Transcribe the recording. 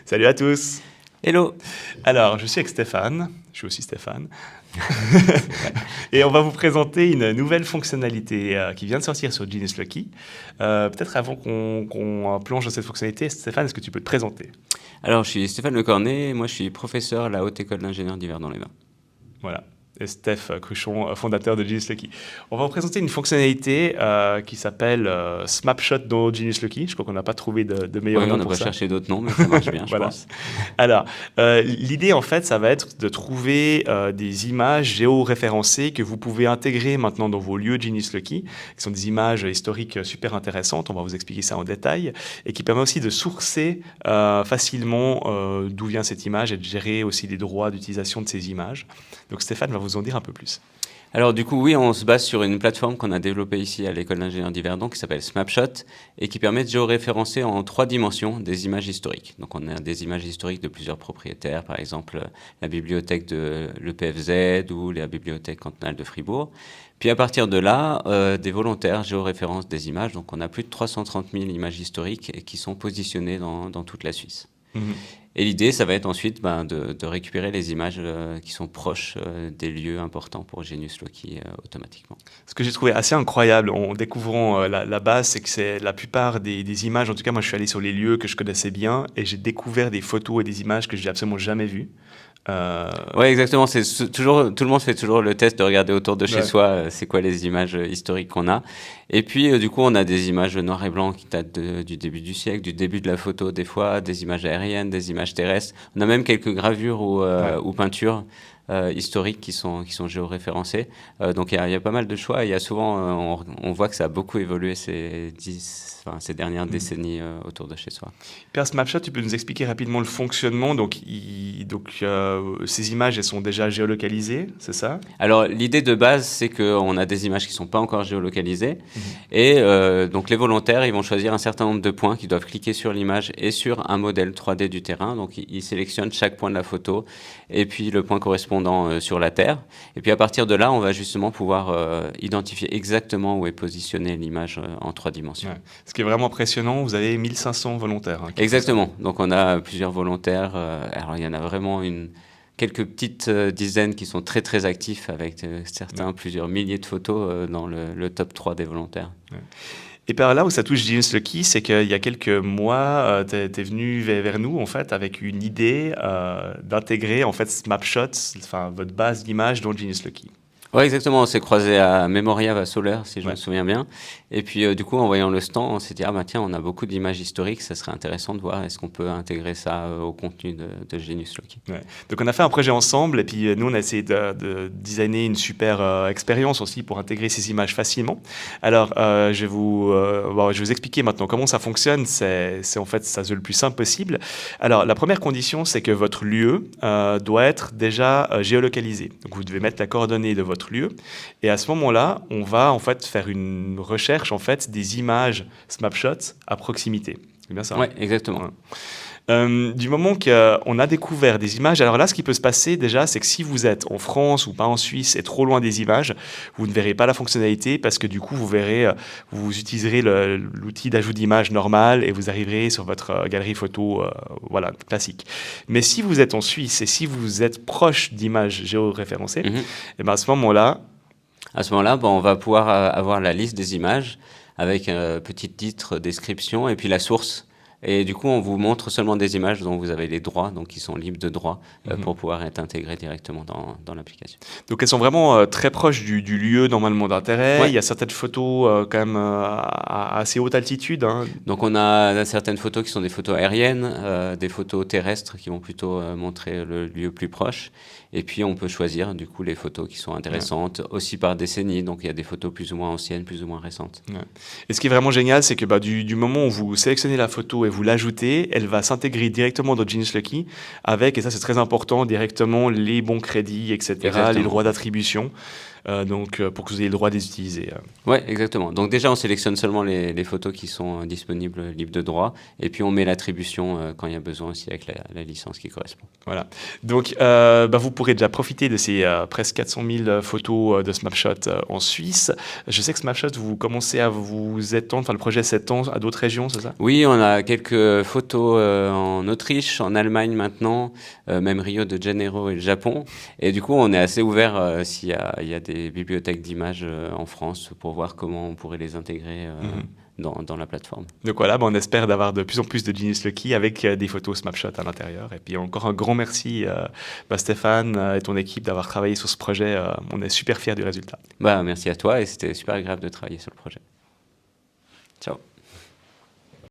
Salut à tous. Hello. Alors, je suis avec Stéphane, je suis aussi Stéphane, et on va vous présenter une nouvelle fonctionnalité qui vient de sortir sur Genius Locky. Peut-être avant qu'on plonge dans cette fonctionnalité, Stéphane, est-ce que tu peux te présenter? Alors, je suis Stéphane Lecornet, moi je suis professeur à la Haute École d'ingénieurs d'Yverdon-les-Bains. Voilà. Et Steph Cruchon, fondateur de Genius Locky. On va vous présenter une fonctionnalité qui s'appelle Snapshot dans Genius Locky. Je crois qu'on n'a pas trouvé de meilleur nom on n'a pour pas ça. cherché d'autres noms, mais ça marche bien, Voilà. je pense. Alors, l'idée, en fait, ça va être de trouver des images géoréférencées que vous pouvez intégrer maintenant dans vos lieux Genius Locky, qui sont des images historiques super intéressantes. On va vous expliquer ça en détail, et qui permet aussi de sourcer facilement d'où vient cette image et de gérer aussi les droits d'utilisation de ces images. Donc, Stéphane va vous en dire un peu plus. Alors du coup, oui, on se base sur une plateforme qu'on a développée ici à l'école d'ingénieurs d'Yverdon qui s'appelle Snapshot et qui permet de géoréférencer en 3 dimensions des images historiques. Donc on a des images historiques de plusieurs propriétaires, par exemple la bibliothèque de l'EPFZ ou la bibliothèque cantonale de Fribourg. Puis à partir de là, des volontaires géoréférencent des images. Donc on a plus de 330 000 images historiques qui sont positionnées dans toute la Suisse. Mhm. Et l'idée, ça va être ensuite de récupérer les images qui sont proches des lieux importants pour Genius Locky automatiquement. Ce que j'ai trouvé assez incroyable en découvrant la base, c'est que c'est la plupart des images, en tout cas moi je suis allé sur les lieux que je connaissais bien et j'ai découvert des photos et des images que j'ai absolument jamais vues. Oui, exactement. Toujours, tout le monde fait toujours le test de regarder autour de chez Ouais. soi, c'est quoi les images historiques qu'on a. Et puis, du coup, on a des images noir et blanc qui datent du début du siècle, du début de la photo, des fois, des images aériennes, des images terrestres. On a même quelques gravures ou peintures historiques qui sont géoréférencées. Donc, il y a pas mal de choix. Il y a souvent, on voit que ça a beaucoup évolué ces dernières décennies autour de chez soi. Pierre Snapshot, tu peux nous expliquer rapidement le fonctionnement. Donc, ces images, elles sont déjà géolocalisées, c'est ça? Alors, l'idée de base, c'est qu'on a des images qui ne sont pas encore géolocalisées. Et donc, les volontaires, ils vont choisir un certain nombre de points qu'ils doivent cliquer sur l'image et sur un modèle 3D du terrain. Donc, ils sélectionnent chaque point de la photo et puis le point correspondant sur la Terre. Et puis, à partir de là, on va justement pouvoir identifier exactement où est positionnée l'image en 3 dimensions. Ouais. Ce qui est vraiment impressionnant, vous avez 1500 volontaires. Exactement. Donc, on a plusieurs volontaires. Alors, il y en a vraiment quelques petites dizaines qui sont très très actifs avec plusieurs milliers de photos dans le top 3 des volontaires. Ouais. Et par là où ça touche Genius Locky, c'est qu'il y a quelques mois, tu es venu vers nous en fait avec une idée d'intégrer en fait Snapshot, enfin votre base d'images dans Genius Locky. Oui, exactement. On s'est croisé à Memoria Vassoleur, si je Ouais. me souviens bien. Et puis, du coup, en voyant le stand, on s'est dit, tiens, on a beaucoup d'images historiques, ça serait intéressant de voir, est-ce qu'on peut intégrer ça au contenu de Genius Locky. Ouais. Donc, on a fait un projet ensemble et puis nous, on a essayé de designer une super expérience aussi pour intégrer ces images facilement. Alors, je vais vous expliquer maintenant comment ça fonctionne. C'est en fait ça le plus simple possible. Alors, la première condition, c'est que votre lieu doit être déjà géolocalisé. Donc, vous devez mettre la coordonnée de votre lieu et à ce moment-là, on va en fait faire une recherche en fait des images snapshots à proximité. C'est bien ça? Oui, exactement. Ouais. Du moment qu'on a découvert des images, alors là, ce qui peut se passer déjà, c'est que si vous êtes en France ou pas en Suisse et trop loin des images, vous ne verrez pas la fonctionnalité parce que du coup, vous utiliserez l'outil d'ajout d'images normal et vous arriverez sur votre galerie photo, voilà, classique. Mais si vous êtes en Suisse et si vous êtes proche d'images géoréférencées, et ben à ce moment-là, on va pouvoir avoir la liste des images avec un petit titre, description et puis la source. Et du coup, on vous montre seulement des images dont vous avez les droits, donc qui sont libres de droits, pour pouvoir être intégrées directement dans l'application. Donc elles sont vraiment très proches du lieu normalement d'intérêt. Ouais. Il y a certaines photos quand même à assez haute altitude. Hein. Donc on a certaines photos qui sont des photos aériennes, des photos terrestres qui vont plutôt montrer le lieu plus proche. Et puis on peut choisir du coup les photos qui sont intéressantes aussi par décennie. Donc il y a des photos plus ou moins anciennes, plus ou moins récentes. Ouais. Et ce qui est vraiment génial, c'est que du moment où vous sélectionnez la photo et vous l'ajoutez, elle va s'intégrer directement dans Genius Locky avec, et ça c'est très important, directement les bons crédits, etc., Exactement. les droits d'attribution. donc pour que vous ayez le droit de les utiliser. Ouais, exactement. Donc déjà, on sélectionne seulement les photos qui sont disponibles libres de droit, et puis on met l'attribution quand il y a besoin aussi avec la licence qui correspond. Voilà. Donc, vous pourrez déjà profiter de ces presque 400 000 photos de Snapshot en Suisse. Je sais que Snapshot, vous commencez à vous étendre, enfin le projet s'étend à d'autres régions, c'est ça? Oui, on a quelques photos en Autriche, en Allemagne maintenant, même Rio de Janeiro et le Japon. Et du coup, on est assez ouvert il y a des bibliothèques d'images en France pour voir comment on pourrait les intégrer dans la plateforme. Donc voilà, on espère d'avoir de plus en plus de Genius Lucky avec des photos Snapshot à l'intérieur. Et puis encore un grand merci, Stéphane et ton équipe d'avoir travaillé sur ce projet. On est super fiers du résultat. Bah, merci à toi et c'était super agréable de travailler sur le projet. Ciao.